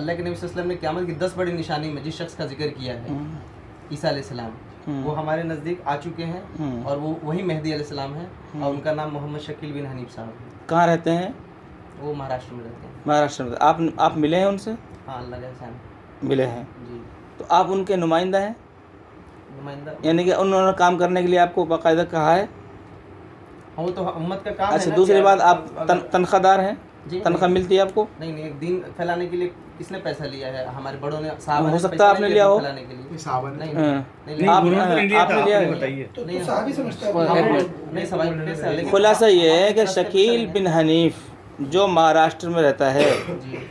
اللہ کے نبی صلی اللہ علیہ وسلم نے قیامت کی 10 بڑی نشانی میں جس شخص کا ذکر کیا ہے عیسیٰ علیہ السلام، وہ ہمارے نزدیک آ چکے ہیں، اور وہ وہی مہدی علیہ السلام ہے، اور ان کا نام محمد شکیل بن حنیف صاحب ہے۔ کہاں رہتے ہیں؟ وہ مہاراشٹر میں رہتے ہیں۔ مہاراشٹر میں۔ آپ ملے ہیں ان سے؟ ہاں، اللہ کا احسان ہے۔ ملے ہیں؟ جی، تو آپ ان کے نمائندہ ہیں، نمائندہ؟ یعنی کہ انہوں نے کام کرنے کے لیے آپ کو باقاعدہ کہا ہے؟ ہاں، وہ تو امت کا کام ہے اچھا، نا۔ دوسری بات، آپ تنخواہ دار ہیں؟ جی، تنخواہ ملتی ہے آپ کو؟ نہیں، دین پھیلانے کے لیے کس نے پیسہ لیا ہے؟ ہمارے بڑوں نے، صحابہ نے ہو سکتا پیسہ ہے آپ نے نہیں لیا ہو۔ پھیلانے کے لیے۔ صحابہ نے آپ نے لیا ہے؟ بتائیے تو صحابی سمجھتا ہے نہیں، صحابہ کیسے ہے؟ لیکن خلاصہ یہ ہے کہ شکیل بن حنیف جو مہاراشٹر میں رہتا ہے،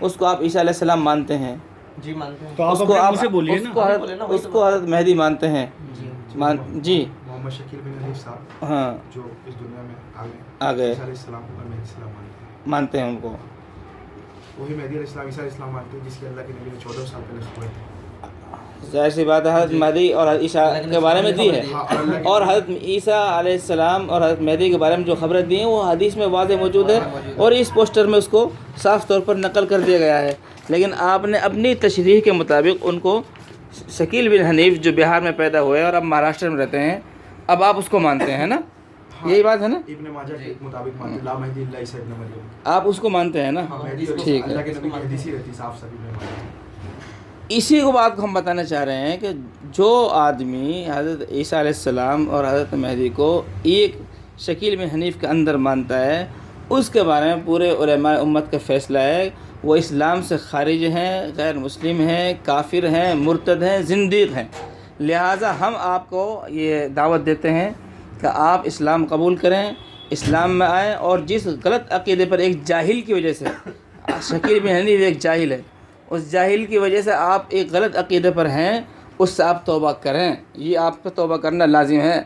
اس کو آپ عیسیٰ علیہ السلام مانتے ہیں؟ جی، مانتے ہیں۔ تو آپ اس کو اپنے منہ سے بولیے نا۔ اس کو حضرت مہدی مانتے ہیں؟ جی، محمد شکیل بن حنیف صاحب ہاں، جو اس دنیا میں آ گئے، عیسیٰ علیہ السلام اور مہدی السلام مانتے ہیں ان کو؟ وہی مہدی علیہ السلام عیسیٰ علیہ السلام مانتے ہیں جس کے اللہ کے نبی نے 14 سال پہلے ہوئے تھے۔ ظاہر سی بات ہے، حضرت مہدی اور عیسیٰ کے بارے میں دی ہے، اور حضرت عیسیٰ علیہ السلام اور حضرت مہدی کے بارے میں جو خبریں دی ہیں وہ حدیث میں واضح موجود ہے، اور اس پوسٹر میں اس کو صاف طور پر نقل کر دیا گیا ہے۔ لیکن آپ نے اپنی تشریح کے مطابق ان کو شکیل بن حنیف جو بہار میں پیدا ہوئے اور اب مہاراشٹر میں رہتے ہیں، اب آپ اس کو مانتے ہیں نا؟ یہی بات ہے نا؟ ابن ماجہ کے مطابق مانتے ہیں، لا مہدی اللہ عیسیٰ ابن مریم۔ آپ اس کو مانتے ہیں نا؟ ٹھیک ہے، اللہ کے نبی کی حدیث ہی رہتی صاف صحیح ابن ماجہ۔ اسی کو بات کو ہم بتانا چاہ رہے ہیں کہ جو آدمی حضرت عیسیٰ علیہ السلام اور حضرت مہدی کو ایک شکیل بن حنیف کے اندر مانتا ہے، اس کے بارے میں پورے علماء امت کا فیصلہ ہے وہ اسلام سے خارج ہیں، غیر مسلم ہیں، کافر ہیں، مرتد ہیں، زندیق ہیں۔ لہٰذا ہم آپ کو یہ دعوت دیتے ہیں کہ آپ اسلام قبول کریں، اسلام میں آئیں، اور جس غلط عقیدے پر ایک جاہل کی وجہ سے، شکیل بن حنیف ایک جاہل ہے، اس جاہل کی وجہ سے آپ ایک غلط عقیدے پر ہیں، اس سے آپ توبہ کریں، یہ آپ کو توبہ کرنا لازم ہے۔